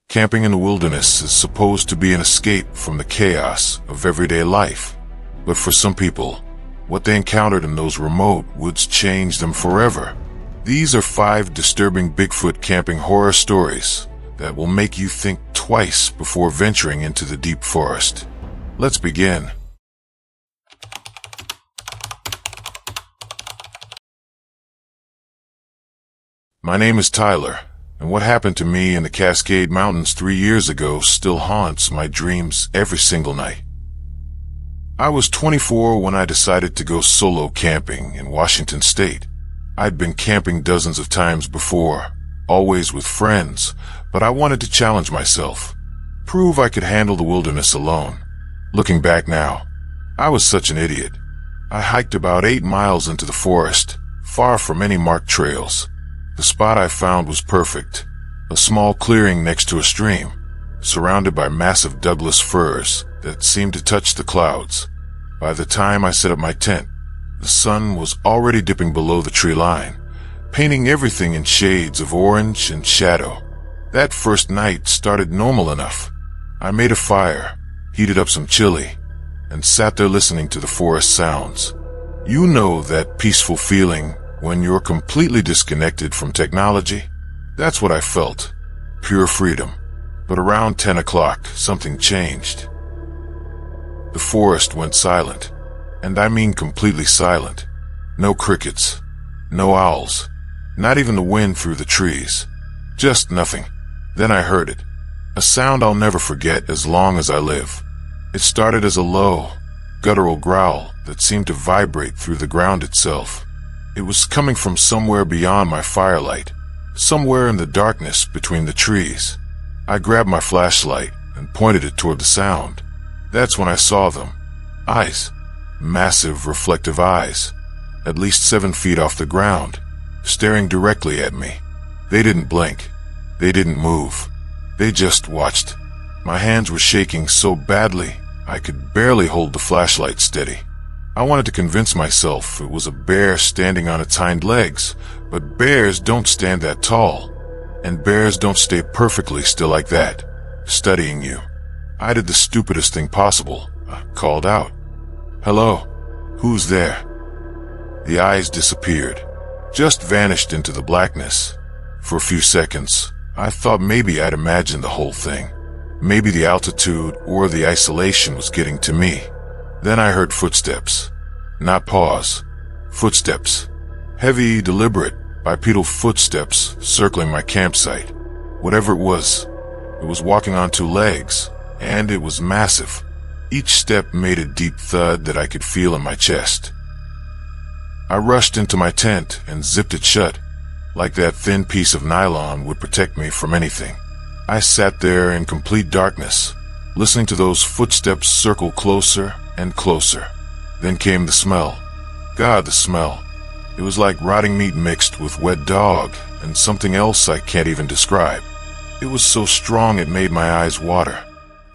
Camping in the wilderness is supposed to be an escape from the chaos of everyday life. But for some people, what they encountered in those remote woods changed them forever. These are 5 disturbing Bigfoot camping horror stories that will make you think twice before venturing into the deep forest. Let's begin. My name is Tyler, and what happened to me in the Cascade Mountains 3 years ago still haunts my dreams every single night. I was 24 when I decided to go solo camping in Washington State. I'd been camping dozens of times before, always with friends, but I wanted to challenge myself, prove I could handle the wilderness alone. Looking back now, I was such an idiot. I hiked about 8 miles into the forest, far from any marked trails. The spot I found was perfect, a small clearing next to a stream, surrounded by massive Douglas firs that seemed to touch the clouds. By the time I set up my tent, the sun was already dipping below the tree line, painting everything in shades of orange and shadow. That first night started normal enough. I made a fire, heated up some chili, and sat there listening to the forest sounds. You know that peaceful feeling when you're completely disconnected from technology? That's what I felt. Pure freedom. But around 10 o'clock, something changed. The forest went silent. And I mean completely silent. No crickets. No owls. Not even the wind through the trees. Just nothing. Then I heard it. A sound I'll never forget as long as I live. It started as a low, guttural growl that seemed to vibrate through the ground itself. It was coming from somewhere beyond my firelight, somewhere in the darkness between the trees. I grabbed my flashlight and pointed it toward the sound. That's when I saw them. Eyes. Massive reflective eyes, at least 7 feet off the ground, staring directly at me. They didn't blink. They didn't move. They just watched. My hands were shaking so badly I could barely hold the flashlight steady. I wanted to convince myself it was a bear standing on its hind legs, but bears don't stand that tall, and bears don't stay perfectly still like that, studying you. I did the stupidest thing possible. I called out, "Hello, who's there?" The eyes disappeared, just vanished into the blackness. For a few seconds, I thought maybe I'd imagined the whole thing. Maybe the altitude or the isolation was getting to me. Then I heard footsteps. Not paws. Footsteps. Heavy, deliberate, bipedal footsteps circling my campsite. Whatever it was walking on 2 legs, and it was massive. Each step made a deep thud that I could feel in my chest. I rushed into my tent and zipped it shut, like that thin piece of nylon would protect me from anything. I sat there in complete darkness, listening to those footsteps circle closer and closer. Then came the smell. God, the smell. It was like rotting meat mixed with wet dog and something else I can't even describe. It was so strong it made my eyes water.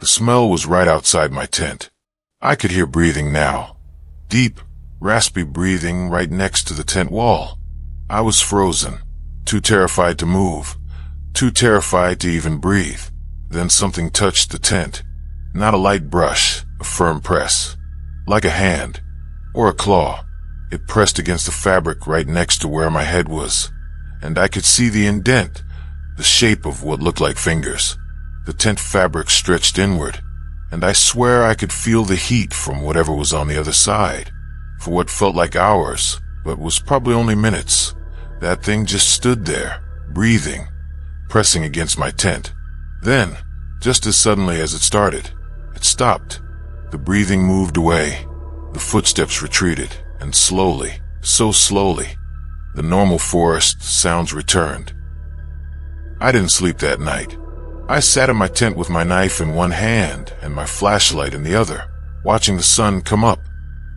The smell was right outside my tent. I could hear breathing now. Deep, raspy breathing right next to the tent wall. I was frozen, too terrified to move, too terrified to even breathe. Then something touched the tent. Not a light brush, a firm press. Like a hand, or a claw. It pressed against the fabric right next to where my head was, and I could see the indent, the shape of what looked like fingers. The tent fabric stretched inward, and I swear I could feel the heat from whatever was on the other side. For what felt like hours, but was probably only minutes, that thing just stood there, breathing, pressing against my tent. Then, just as suddenly as it started, it stopped. The breathing moved away. The footsteps retreated, and slowly, so slowly, the normal forest sounds returned. I didn't sleep that night. I sat in my tent with my knife in one hand and my flashlight in the other, watching the sun come up.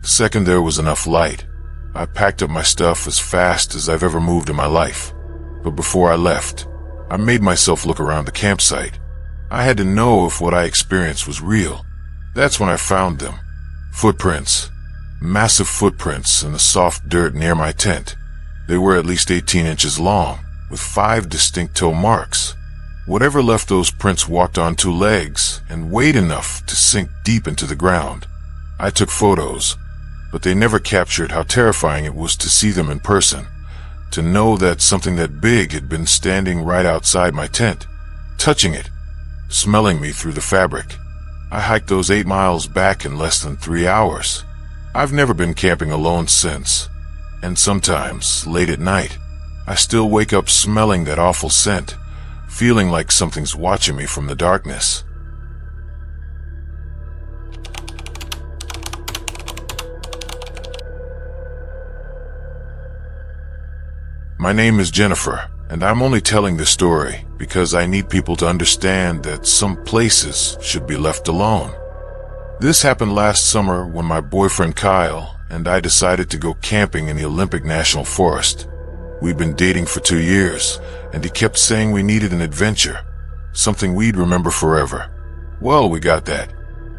The second there was enough light, I packed up my stuff as fast as I've ever moved in my life. But before I left, I made myself look around the campsite. I had to know if what I experienced was real. That's when I found them. Footprints. Massive footprints in the soft dirt near my tent. They were at least 18 inches long, with 5 distinct toe marks. Whatever left those prints walked on two legs and weighed enough to sink deep into the ground. I took photos, but they never captured how terrifying it was to see them in person, to know that something that big had been standing right outside my tent, touching it, smelling me through the fabric. I hiked those 8 miles back in less than 3 hours. I've never been camping alone since, and sometimes, late at night, I still wake up smelling that awful scent, feeling like something's watching me from the darkness. My name is Jennifer, and I'm only telling this story because I need people to understand that some places should be left alone. This happened last summer when my boyfriend Kyle and I decided to go camping in the Olympic National Forest. We'd been dating for 2 years, and he kept saying we needed an adventure, something we'd remember forever. Well, we got that,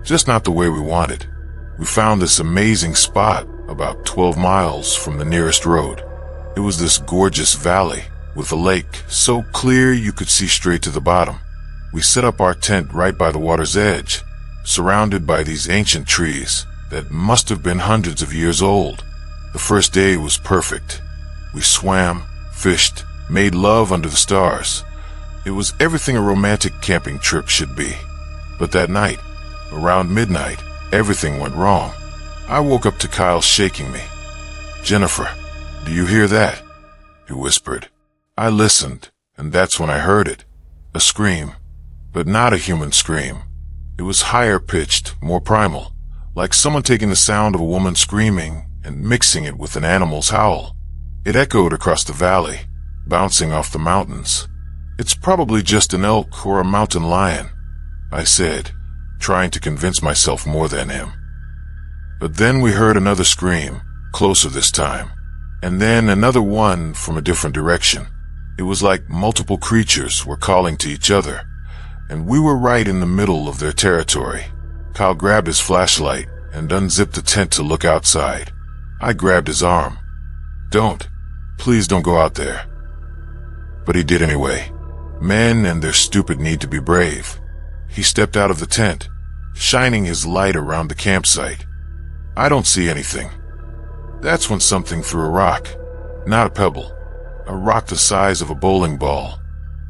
just not the way we wanted. We found this amazing spot about 12 miles from the nearest road. It was this gorgeous valley with a lake so clear you could see straight to the bottom. We set up our tent right by the water's edge, surrounded by these ancient trees that must have been hundreds of years old. The first day was perfect. We swam, fished, made love under the stars. It was everything a romantic camping trip should be. But that night, around midnight, everything went wrong. I woke up to Kyle shaking me. "Jennifer, do you hear that?" he whispered. I listened, and that's when I heard it. A scream, but not a human scream. It was higher pitched, more primal, like someone taking the sound of a woman screaming and mixing it with an animal's howl. It echoed across the valley, bouncing off the mountains. "It's probably just an elk or a mountain lion," I said, trying to convince myself more than him. But then we heard another scream, closer this time, and then another one from a different direction. It was like multiple creatures were calling to each other, and we were right in the middle of their territory. Kyle grabbed his flashlight and unzipped the tent to look outside. I grabbed his arm. Please don't go out there." But he did anyway. Men and their stupid need to be brave. He stepped out of the tent, shining his light around the campsite. "I don't see anything." That's when something threw a rock. Not a pebble. A rock the size of a bowling ball.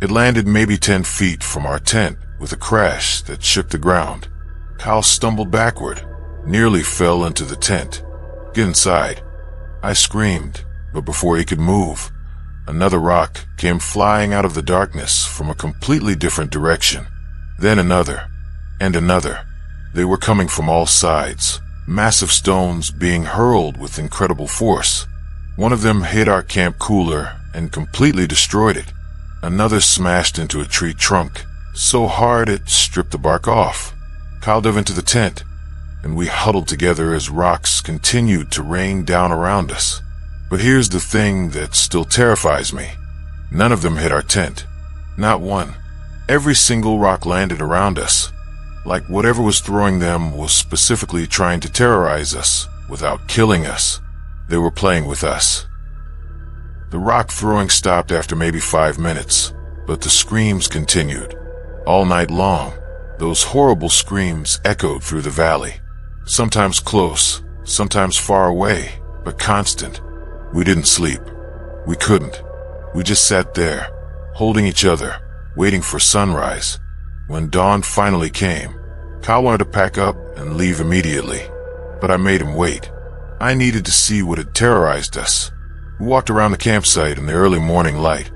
It landed maybe 10 feet from our tent with a crash that shook the ground. Kyle stumbled backward, nearly fell into the tent. "Get inside." I screamed, but before he could move, another rock came flying out of the darkness from a completely different direction. Then another, and another. They were coming from all sides, massive stones being hurled with incredible force. One of them hit our camp cooler and completely destroyed it. Another smashed into a tree trunk, so hard it stripped the bark off. Kyle dove into the tent, and we huddled together as rocks continued to rain down around us. But here's the thing that still terrifies me. None of them hit our tent. Not one. Every single rock landed around us, like whatever was throwing them was specifically trying to terrorize us without killing us. They were playing with us. The rock throwing stopped after maybe 5 minutes, but the screams continued. All night long, those horrible screams echoed through the valley. Sometimes close, sometimes far away, but constant. We didn't sleep. We couldn't. We just sat there, holding each other, waiting for sunrise. When dawn finally came, Kyle wanted to pack up and leave immediately, but I made him wait. I needed to see what had terrorized us. We walked around the campsite in the early morning light,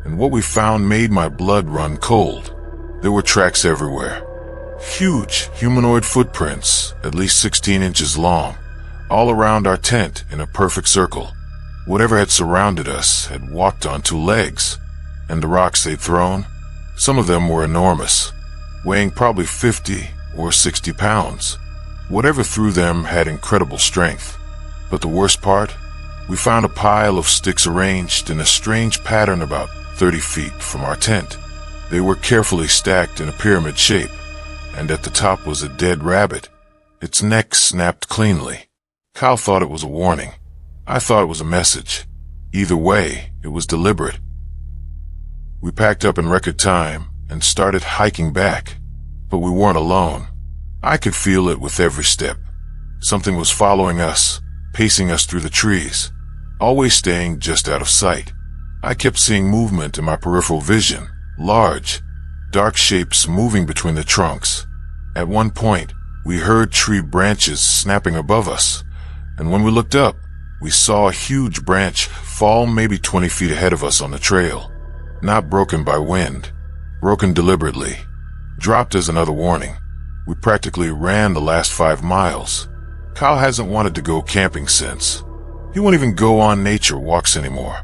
and what we found made my blood run cold. There were tracks everywhere. Huge humanoid footprints, at least 16 inches long, all around our tent in a perfect circle. Whatever had surrounded us had walked on 2 legs, and the rocks they'd thrown, some of them were enormous, weighing probably 50 or 60 pounds. Whatever threw them had incredible strength. But the worst part? We found a pile of sticks arranged in a strange pattern about 30 feet from our tent. They were carefully stacked in a pyramid shape, and at the top was a dead rabbit. Its neck snapped cleanly. Kyle thought it was a warning. I thought it was a message. Either way, it was deliberate. We packed up in record time and started hiking back. But we weren't alone. I could feel it with every step. Something was following us, pacing us through the trees, always staying just out of sight. I kept seeing movement in my peripheral vision, large, dark shapes moving between the trunks. At one point, we heard tree branches snapping above us, and when we looked up, we saw a huge branch fall maybe 20 feet ahead of us on the trail. Not broken by wind, broken deliberately, dropped as another warning. We practically ran the last 5 miles. Kyle hasn't wanted to go camping since. He won't even go on nature walks anymore.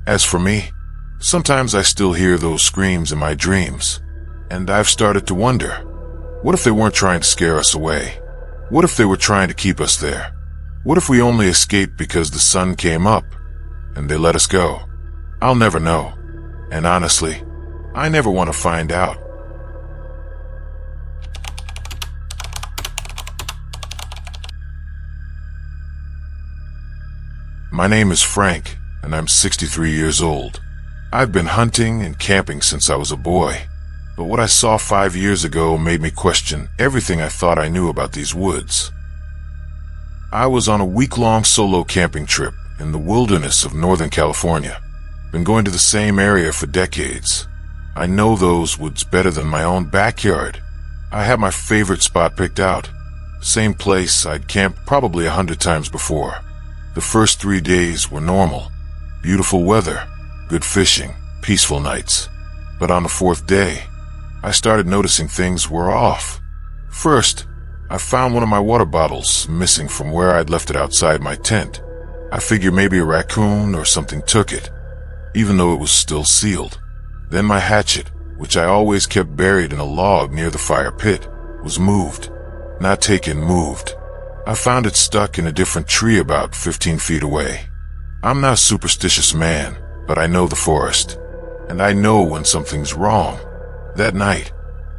As for me, sometimes I still hear those screams in my dreams, and I've started to wonder, what if they weren't trying to scare us away? What if they were trying to keep us there? What if we only escaped because the sun came up and they let us go? I'll never know. And honestly, I never want to find out. My name is Frank, and I'm 63 years old. I've been hunting and camping since I was a boy, but what I saw 5 years ago made me question everything I thought I knew about these woods. I was on a week-long solo camping trip in the wilderness of Northern California. Been going to the same area for decades. I know those woods better than my own backyard. I had my favorite spot picked out. Same place I'd camped probably 100 times before. The first 3 days were normal. Beautiful weather, good fishing, peaceful nights. But on the 4th day, I started noticing things were off. First, I found one of my water bottles missing from where I'd left it outside my tent. I figured maybe a raccoon or something took it, even though it was still sealed. Then my hatchet, which I always kept buried in a log near the fire pit, was moved. Not taken, moved. I found it stuck in a different tree about 15 feet away. I'm not a superstitious man, but I know the forest, and I know when something's wrong. That night,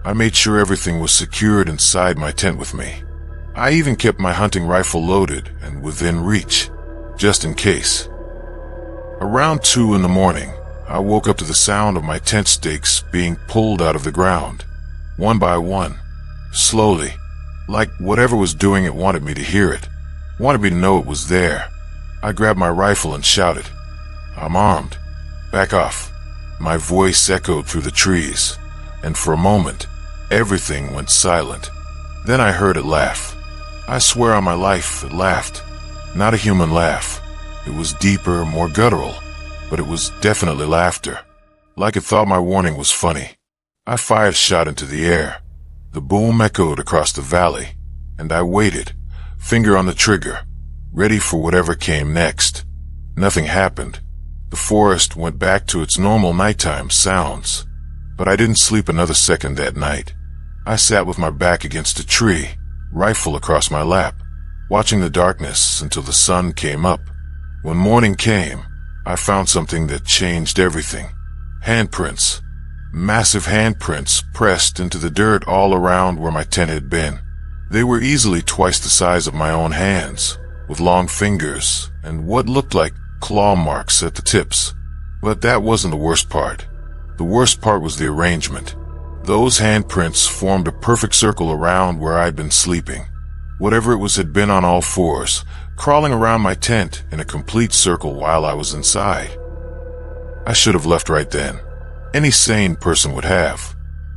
I made sure everything was secured inside my tent with me. I even kept my hunting rifle loaded and within reach, just in case. Around 2 in the morning, I woke up to the sound of my tent stakes being pulled out of the ground, one by one, slowly, like whatever was doing it wanted me to hear it, wanted me to know it was there. I grabbed my rifle and shouted, "I'm armed. Back off." My voice echoed through the trees, and for a moment, everything went silent. Then I heard it laugh. I swear on my life it laughed. Not a human laugh. It was deeper, more guttural, but it was definitely laughter. Like it thought my warning was funny. I fired a shot into the air. The boom echoed across the valley, and I waited, finger on the trigger, ready for whatever came next. Nothing happened. The forest went back to its normal nighttime sounds, but I didn't sleep another second that night. I sat with my back against a tree, rifle across my lap, watching the darkness until the sun came up. When morning came, I found something that changed everything. Handprints. Massive handprints pressed into the dirt all around where my tent had been. They were easily twice the size of my own hands, with long fingers and what looked like claw marks at the tips. But that wasn't the worst part. The worst part was the arrangement. Those handprints formed a perfect circle around where I'd been sleeping. Whatever it was had been on all fours, crawling around my tent in a complete circle while I was inside. I should have left right then. Any sane person would have.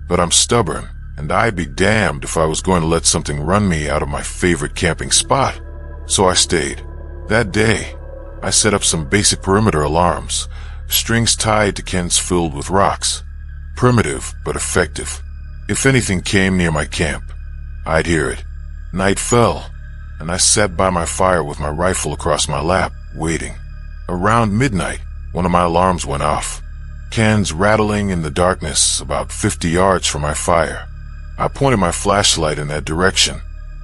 But I'm stubborn, and I'd be damned if I was going to let something run me out of my favorite camping spot. So I stayed. That day, I set up some basic perimeter alarms, strings tied to cans filled with rocks. Primitive, but effective. If anything came near my camp, I'd hear it. Night fell, and I sat by my fire with my rifle across my lap, waiting. Around midnight, one of my alarms went off. Cans rattling in the darkness about 50 yards from my fire. I pointed my flashlight in that direction,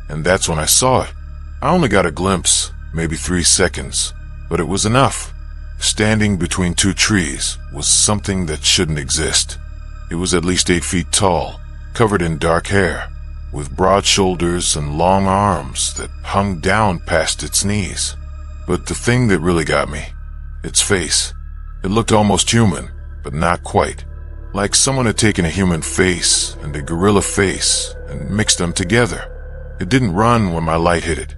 and that's when I saw it. I only got a glimpse, maybe 3 seconds, but it was enough. Standing between 2 trees was something that shouldn't exist. It was at least 8 feet tall, covered in dark hair, with broad shoulders and long arms that hung down past its knees. But the thing that really got me, its face. It looked almost human, but not quite. like someone had taken a human face and a gorilla face and mixed them together. It didn't run when my light hit it.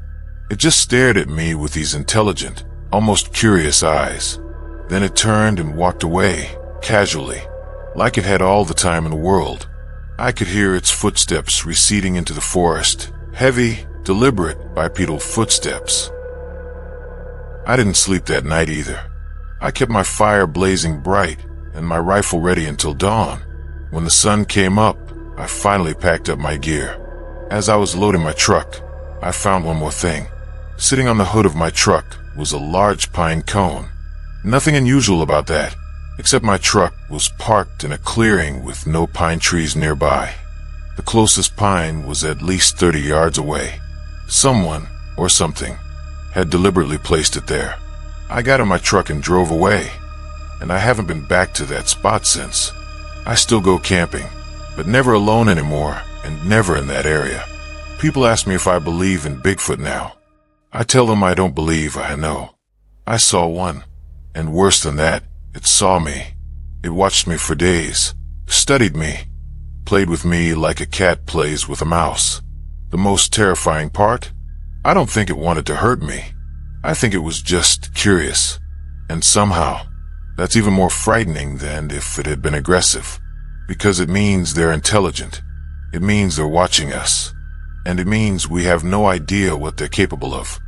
It just stared at me with these intelligent, almost curious eyes. Then it turned and walked away, casually, like it had all the time in the world. I could hear its footsteps receding into the forest, heavy, deliberate, bipedal footsteps. I didn't sleep that night either. I kept my fire blazing bright and my rifle ready until dawn. When the sun came up, I finally packed up my gear. As I was loading my truck, I found one more thing. Sitting on the hood of my truck was a large pine cone. Nothing unusual about that, except my truck was parked in a clearing with no pine trees nearby. The closest pine was at least 30 yards away. Someone, or something, had deliberately placed it there. I got in my truck and drove away, and I haven't been back to that spot since. I still go camping, but never alone anymore, and never in that area. People ask me if I believe in Bigfoot now. I tell them I don't believe I know. I saw one, and worse than that, it saw me. It watched me for days, studied me, played with me like a cat plays with a mouse. The most terrifying part? I don't think it wanted to hurt me. I think it was just curious. And somehow, that's even more frightening than if it had been aggressive. Because it means they're intelligent. It means they're watching us. And it means we have no idea what they're capable of.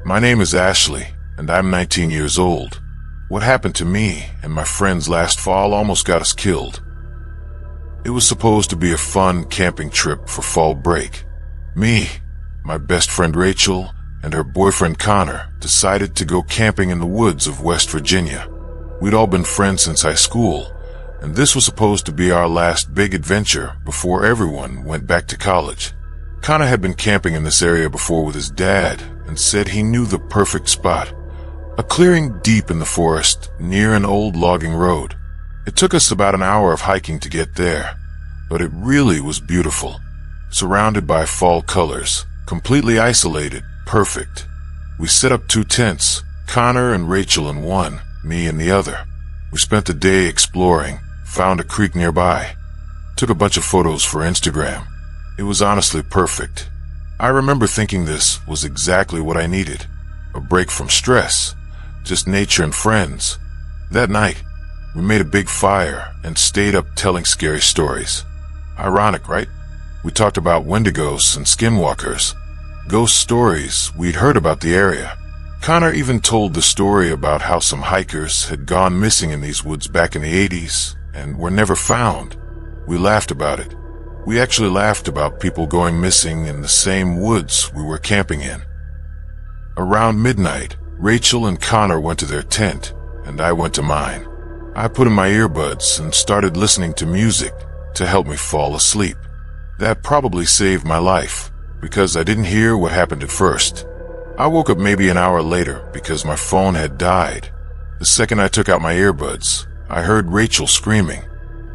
My name is Ashley, and I'm 19 years old. What happened to me and my friends last fall almost got us killed. It was supposed to be a fun camping trip for fall break. Me, my best friend Rachel, and her boyfriend Connor decided to go camping in the woods of West Virginia. We'd all been friends since high school, and this was supposed to be our last big adventure before everyone went back to college. Connor had been camping in this area before with his dad and said he knew the perfect spot. A clearing deep in the forest near an old logging road. It took us about an hour of hiking to get there, but it really was beautiful. Surrounded by fall colors, completely isolated, perfect. We set up 2 tents, Connor and Rachel in one, me in the other. We spent the day exploring, found a creek nearby, took a bunch of photos for Instagram. It was honestly perfect. I remember thinking this was exactly what I needed. A break from stress, just nature and friends. That night, we made a big fire and stayed up telling scary stories. Ironic, right? We talked about wendigos and skinwalkers, ghost stories we'd heard about the area. Connor even told the story about how some hikers had gone missing in these woods back in the 80s and were never found. We laughed about it. We actually laughed about people going missing in the same woods we were camping in. Around midnight, Rachel and Connor went to their tent, and I went to mine. I put in my earbuds and started listening to music to help me fall asleep. That probably saved my life, because I didn't hear what happened at first. I woke up maybe an hour later because my phone had died. The second I took out my earbuds, I heard Rachel screaming.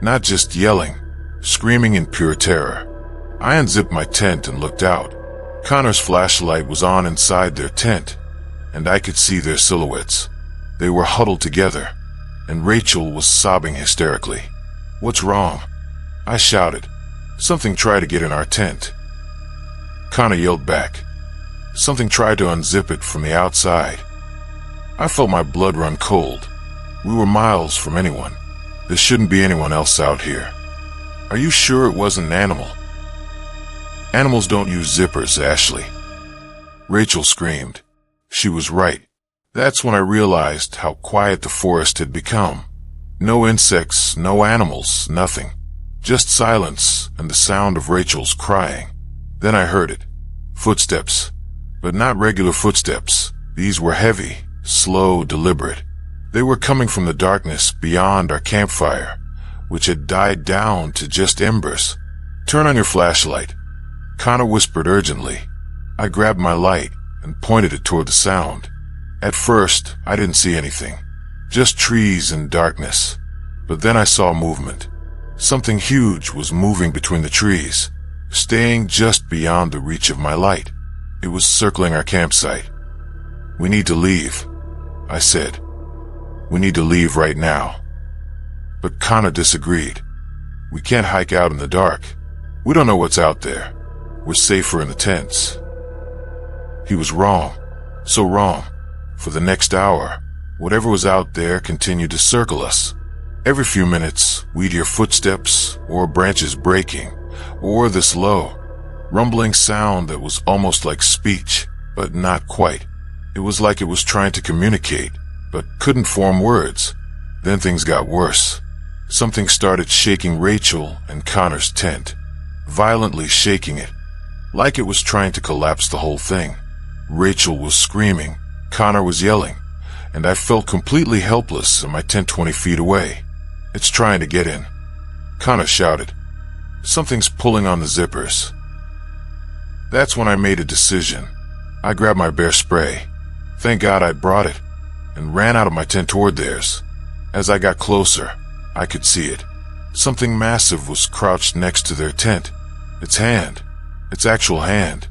Not just yelling, screaming in pure terror. I unzipped my tent and looked out. Connor's flashlight was on inside their tent, and I could see their silhouettes. They were huddled together, and Rachel was sobbing hysterically. "What's wrong?" I shouted. "Something tried to get in our tent." Connor yelled back. Something tried to unzip it from the outside. I felt my blood run cold. We were miles from anyone. There shouldn't be anyone else out here. "Are you sure it wasn't an animal?" "Animals don't use zippers, Ashley." Rachel screamed. She was right. That's when I realized how quiet the forest had become. No insects, no animals, nothing. Just silence and the sound of Rachel's crying. Then I heard it. Footsteps. But not regular footsteps. These were heavy, slow, deliberate. They were coming from the darkness beyond our campfire, which had died down to just embers. "Turn on your flashlight," Connor whispered urgently. I grabbed my light and pointed it toward the sound. At first, I didn't see anything. Just trees and darkness. But then I saw movement. Something huge was moving between the trees, staying just beyond the reach of my light. It was circling our campsite. "We need to leave," I said. "We need to leave right now." But Connor disagreed. "We can't hike out in the dark. We don't know what's out there. We're safer in the tents." He was wrong. So wrong. For the next hour, whatever was out there continued to circle us. Every few minutes, we'd hear footsteps, or branches breaking, or this low, rumbling sound that was almost like speech, but not quite. It was like it was trying to communicate, but couldn't form words. Then things got worse. Something started shaking Rachel and Connor's tent, violently shaking it, like it was trying to collapse the whole thing. Rachel was screaming, Connor was yelling, and I felt completely helpless in my tent 20 feet away. "It's trying to get in." Connor shouted, "Something's pulling on the zippers." That's when I made a decision. I grabbed my bear spray, thank God I'd brought it, and ran out of my tent toward theirs. As I got closer, I could see it. Something massive was crouched next to their tent. Its actual hand,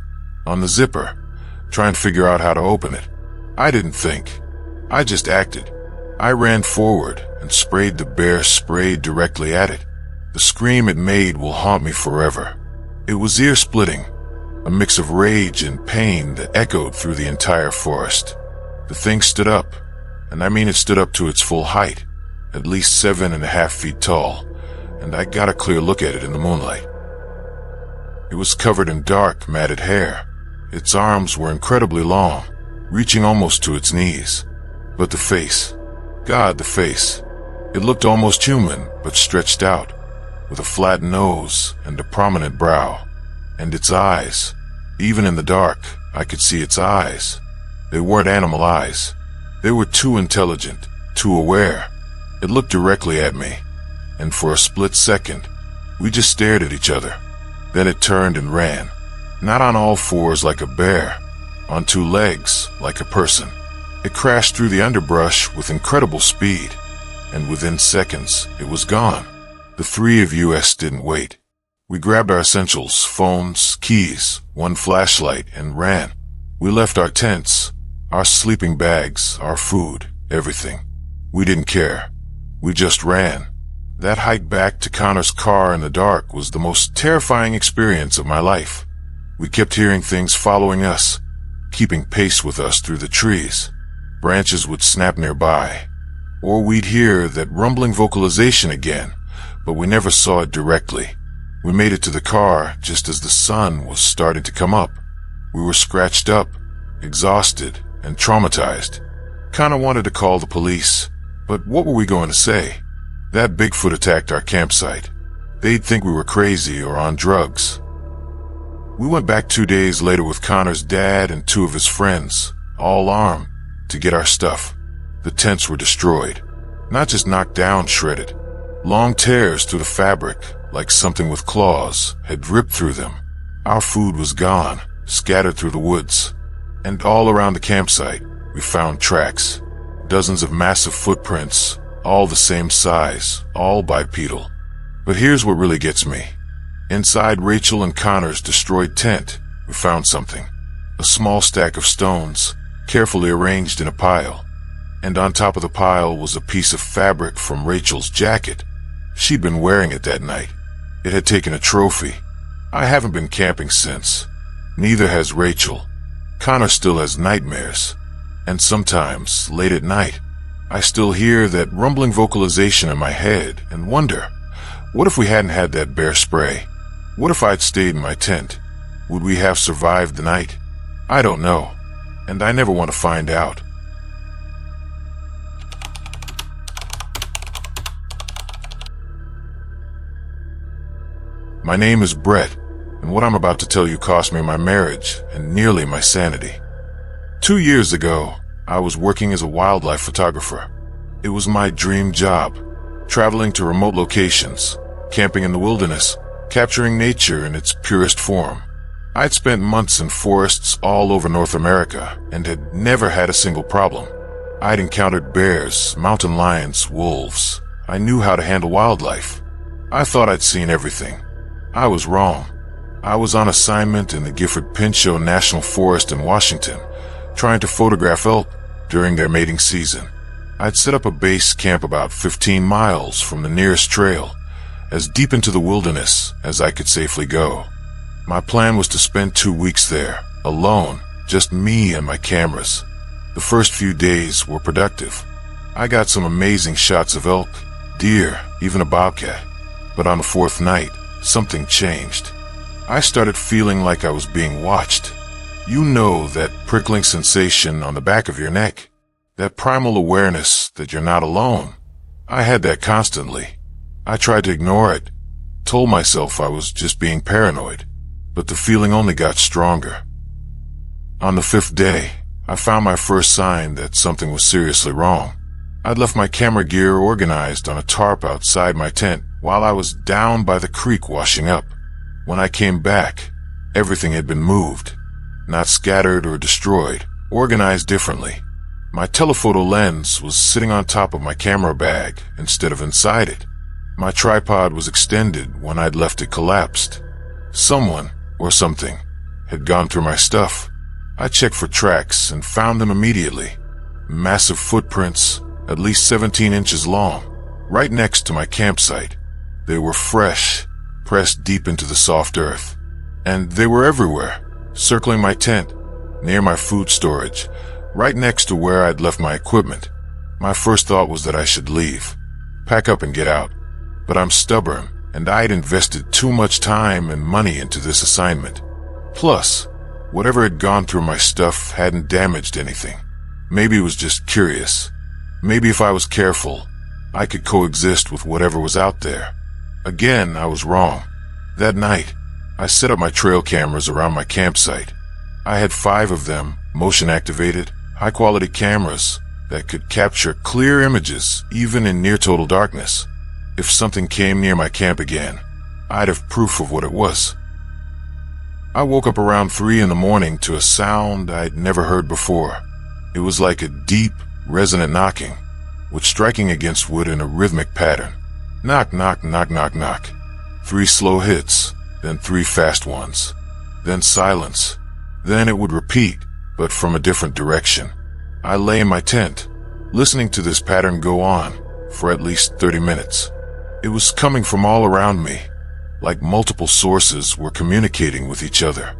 on the zipper, trying to figure out how to open it. I didn't think. I just acted. I ran forward and sprayed the bear spray directly at it. The scream it made will haunt me forever. It was ear-splitting, a mix of rage and pain that echoed through the entire forest. The thing stood up, and I mean it stood up to its full height, at least 7.5 feet tall, and I got a clear look at it in the moonlight. It was covered in dark, matted hair. Its arms were incredibly long, reaching almost to its knees. But the face, God, the face. It looked almost human, but stretched out, with a flat nose and a prominent brow. And its eyes, even in the dark, I could see its eyes. They weren't animal eyes. They were too intelligent, too aware. It looked directly at me, and for a split second, we just stared at each other. Then it turned and ran, not on all fours like a bear, on 2 legs like a person. It crashed through the underbrush with incredible speed, and within seconds, it was gone. The 3 of us didn't wait. We grabbed our essentials, phones, keys, 1 flashlight, and ran. We left our tents, our sleeping bags, our food, everything. We didn't care. We just ran. That hike back to Connor's car in the dark was the most terrifying experience of my life. We kept hearing things following us, keeping pace with us through the trees. Branches would snap nearby, or we'd hear that rumbling vocalization again, but we never saw it directly. We made it to the car just as the sun was starting to come up. We were scratched up, exhausted, and traumatized. Connor wanted to call the police, but what were we going to say? That Bigfoot attacked our campsite. They'd think we were crazy or on drugs. We went back 2 days later with Connor's dad and 2 of his friends, all armed, to get our stuff. The tents were destroyed. Not just knocked down, shredded. Long tears through the fabric, like something with claws, had ripped through them. Our food was gone, scattered through the woods. And all around the campsite, we found tracks. Dozens of massive footprints, all the same size, all bipedal. But here's what really gets me. Inside Rachel and Connor's destroyed tent, we found something. A small stack of stones, carefully arranged in a pile. And on top of the pile was a piece of fabric from Rachel's jacket. She'd been wearing it that night. It had taken a trophy. I haven't been camping since. Neither has Rachel. Connor still has nightmares. And sometimes, late at night, I still hear that rumbling vocalization in my head and wonder, what if we hadn't had that bear spray? What if I'd stayed in my tent? Would we have survived the night? I don't know, and I never want to find out. My name is Brett, and what I'm about to tell you cost me my marriage and nearly my sanity. 2 years ago, I was working as a wildlife photographer. It was my dream job, traveling to remote locations, camping in the wilderness, capturing nature in its purest form. I'd spent months in forests all over North America and had never had a single problem. I'd encountered bears, mountain lions, wolves. I knew how to handle wildlife. I thought I'd seen everything. I was wrong. I was on assignment in the Gifford-Pinchot National Forest in Washington, trying to photograph elk during their mating season. I'd set up a base camp about 15 miles from the nearest trail, as deep into the wilderness as I could safely go. My plan was to spend 2 weeks there, alone, just me and my cameras. The first few days were productive. I got some amazing shots of elk, deer, even a bobcat. But on the fourth night, something changed. I started feeling like I was being watched. You know that prickling sensation on the back of your neck? That primal awareness that you're not alone. I had that constantly. I tried to ignore it, told myself I was just being paranoid, but the feeling only got stronger. On the fifth day, I found my first sign that something was seriously wrong. I'd left my camera gear organized on a tarp outside my tent while I was down by the creek washing up. When I came back, everything had been moved, not scattered or destroyed, organized differently. My telephoto lens was sitting on top of my camera bag instead of inside it. My tripod was extended when I'd left it collapsed. Someone, or something, had gone through my stuff. I checked for tracks and found them immediately. Massive footprints, at least 17 inches long, right next to my campsite. They were fresh, pressed deep into the soft earth. And they were everywhere, circling my tent, near my food storage, right next to where I'd left my equipment. My first thought was that I should leave, pack up and get out. But I'm stubborn, and I'd invested too much time and money into this assignment. Plus, whatever had gone through my stuff hadn't damaged anything. Maybe it was just curious. Maybe if I was careful, I could coexist with whatever was out there. Again, I was wrong. That night, I set up my trail cameras around my campsite. I had 5 of them, motion-activated, high-quality cameras that could capture clear images even in near-total darkness. If something came near my camp again, I'd have proof of what it was. I woke up around 3 in the morning to a sound I'd never heard before. It was like a deep, resonant knocking, with striking against wood in a rhythmic pattern. Knock, knock, knock, knock, knock. 3 slow hits, then 3 fast ones. Then silence. Then it would repeat, but from a different direction. I lay in my tent, listening to this pattern go on for at least 30 minutes. It was coming from all around me, like multiple sources were communicating with each other.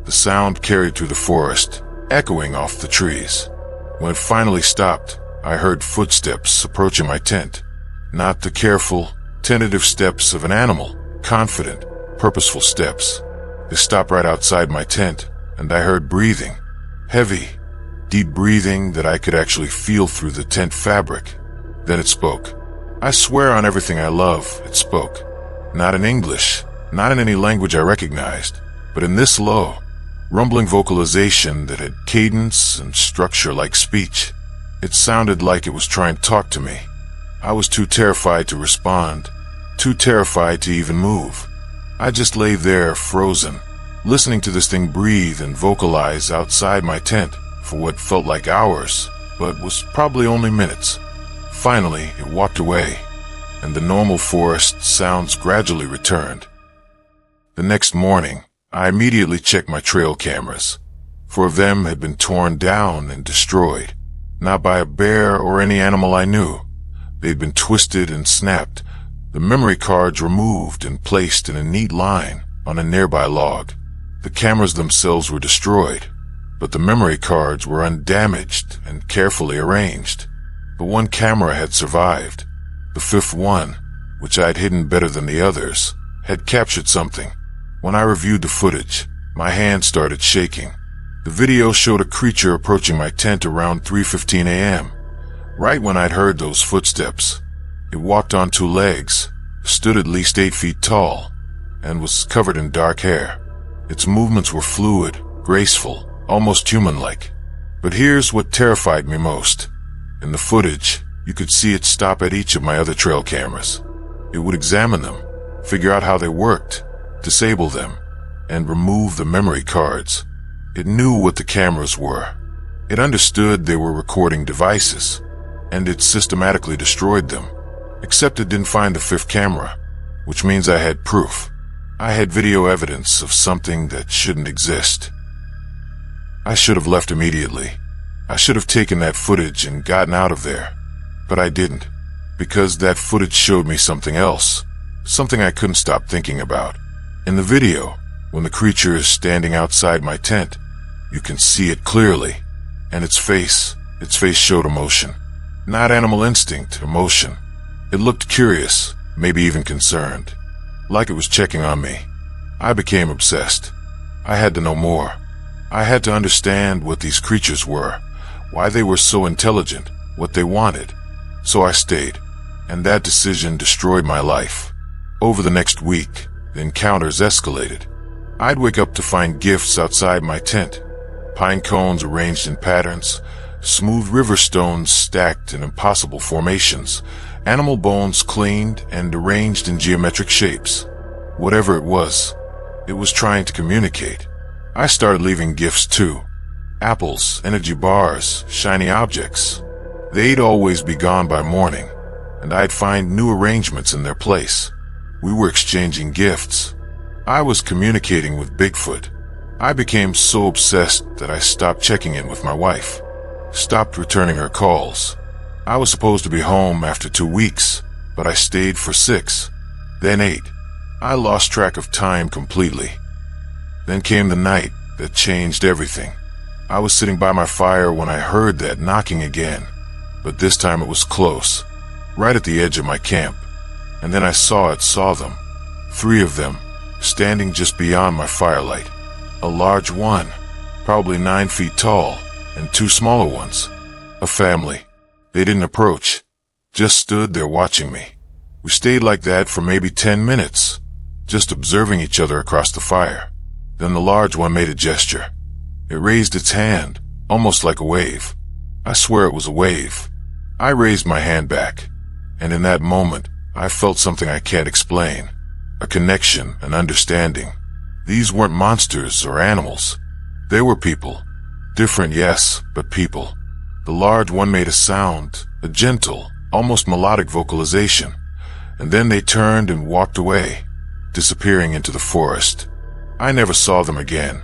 The sound carried through the forest, echoing off the trees. When it finally stopped, I heard footsteps approaching my tent. Not the careful, tentative steps of an animal, confident, purposeful steps. They stopped right outside my tent, and I heard breathing. Heavy, deep breathing that I could actually feel through the tent fabric. Then it spoke. I swear on everything I love, it spoke. Not in English, not in any language I recognized, but in this low, rumbling vocalization that had cadence and structure like speech. It sounded like it was trying to talk to me. I was too terrified to respond, too terrified to even move. I just lay there, frozen, listening to this thing breathe and vocalize outside my tent for what felt like hours, but was probably only minutes. Finally, it walked away, and the normal forest sounds gradually returned. The next morning, I immediately checked my trail cameras. 4 of them had been torn down and destroyed, not by a bear or any animal I knew. They'd been twisted and snapped, the memory cards removed and placed in a neat line on a nearby log. The cameras themselves were destroyed, but the memory cards were undamaged and carefully arranged. But one camera had survived. The 5th one, which I'd hidden better than the others, had captured something. When I reviewed the footage, my hand started shaking. The video showed a creature approaching my tent around 3:15 a.m., right when I'd heard those footsteps. It walked on 2 legs, stood at least 8 feet tall, and was covered in dark hair. Its movements were fluid, graceful, almost human-like. But here's what terrified me most. In the footage, you could see it stop at each of my other trail cameras. It would examine them, figure out how they worked, disable them, and remove the memory cards. It knew what the cameras were. It understood they were recording devices, and it systematically destroyed them. Except it didn't find the 5th camera, which means I had proof. I had video evidence of something that shouldn't exist. I should have left immediately. I should have taken that footage and gotten out of there. But I didn't, because that footage showed me something else, something I couldn't stop thinking about. In the video, when the creature is standing outside my tent, you can see it clearly, and its face showed emotion. Not animal instinct, emotion. It looked curious, maybe even concerned, like it was checking on me. I became obsessed. I had to know more. I had to understand what these creatures were, why they were so intelligent, what they wanted. So I stayed, and that decision destroyed my life. Over the next week, the encounters escalated. I'd wake up to find gifts outside my tent, pine cones arranged in patterns, smooth river stones stacked in impossible formations, animal bones cleaned and arranged in geometric shapes. Whatever it was trying to communicate. I started leaving gifts too. Apples, energy bars, shiny objects. They'd always be gone by morning, and I'd find new arrangements in their place. We were exchanging gifts. I was communicating with Bigfoot. I became so obsessed that I stopped checking in with my wife, stopped returning her calls. I was supposed to be home after 2 weeks, but I stayed for 6, then 8. I lost track of time completely. Then came the night that changed everything. I was sitting by my fire when I heard that knocking again, but this time it was close, right at the edge of my camp. And then I saw them, 3 of them, standing just beyond my firelight. A large one, probably 9 feet tall, and 2 smaller ones. A family. They didn't approach, just stood there watching me. We stayed like that for maybe 10 minutes, just observing each other across the fire. Then the large one made a gesture. It raised its hand, almost like a wave. I swear it was a wave. I raised my hand back, and in that moment, I felt something I can't explain. A connection, an understanding. These weren't monsters or animals. They were people. Different, yes, but people. The large one made a sound, a gentle, almost melodic vocalization, and then they turned and walked away, disappearing into the forest. I never saw them again.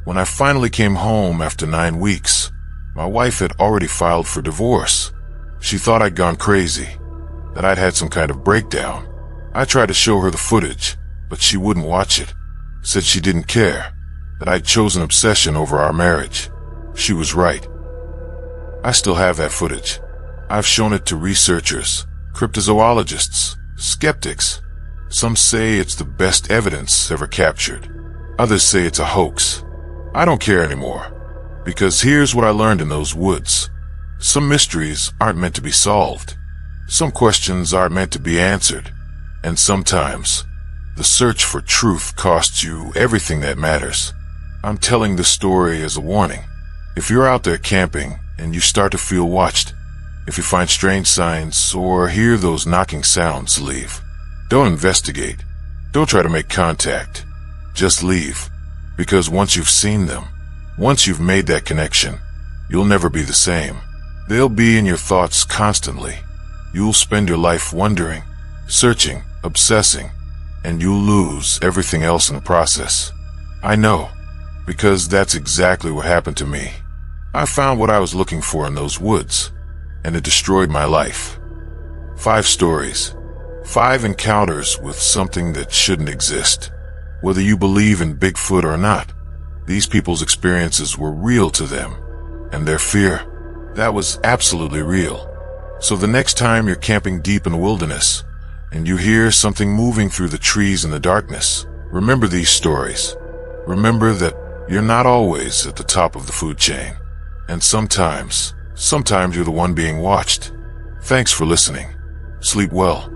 When I finally came home after 9 weeks, my wife had already filed for divorce. She thought I'd gone crazy, that I'd had some kind of breakdown. I tried to show her the footage, but she wouldn't watch it. Said she didn't care, that I'd chosen obsession over our marriage. She was right. I still have that footage. I've shown it to researchers, cryptozoologists, skeptics. Some say it's the best evidence ever captured. Others say it's a hoax. I don't care anymore, because here's what I learned in those woods. Some mysteries aren't meant to be solved. Some questions aren't meant to be answered. And sometimes, the search for truth costs you everything that matters. I'm telling this story as a warning. If you're out there camping and you start to feel watched, if you find strange signs or hear those knocking sounds, leave. Don't investigate. Don't try to make contact. Just leave. Because once you've seen them, once you've made that connection, you'll never be the same. They'll be in your thoughts constantly. You'll spend your life wondering, searching, obsessing, and you'll lose everything else in the process. I know, because that's exactly what happened to me. I found what I was looking for in those woods, and it destroyed my life. 5 stories, 5 encounters with something that shouldn't exist. Whether you believe in Bigfoot or not, these people's experiences were real to them, and their fear, that was absolutely real. So the next time you're camping deep in the wilderness, and you hear something moving through the trees in the darkness, remember these stories. Remember that you're not always at the top of the food chain. And sometimes you're the one being watched. Thanks for listening. Sleep well.